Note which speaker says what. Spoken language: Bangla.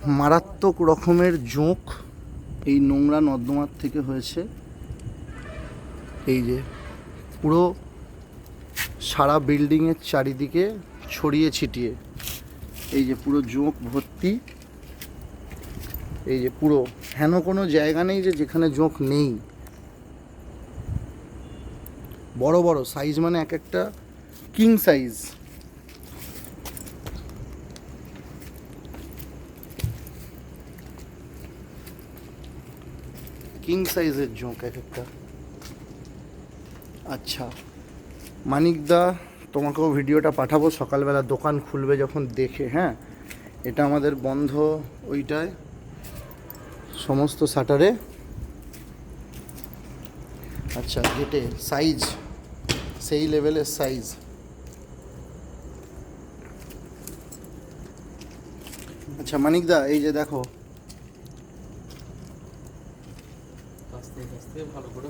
Speaker 1: মারাত্মক রকমের জোঁক এই নোংরা নর্দমার থেকে হয়েছে। এই যে পুরো সারা বিল্ডিংয়ের চারিদিকে ছড়িয়ে ছিটিয়ে এই যে পুরো জোঁক ভর্তি। এই যে পুরো হেন কোনো জায়গা নেই যে যেখানে জোঁক নেই। বড় বড় সাইজ, মানে এক একটা কিং সাইজ। কিং সাইজের জোঁক এক একটা। আচ্ছা মানিকদা, তোমাকেও ভিডিওটা পাঠাবো সকালবেলা দোকান খুলবে যখন দেখে। হ্যাঁ, এটা আমাদের বন্ধ ওইটায় সমস্ত শাটারে। আচ্ছা গেটে সাইজ সেই লেভেলের সাইজ। আচ্ছা মানিকদা, এই যে দেখো,
Speaker 2: ভালো করে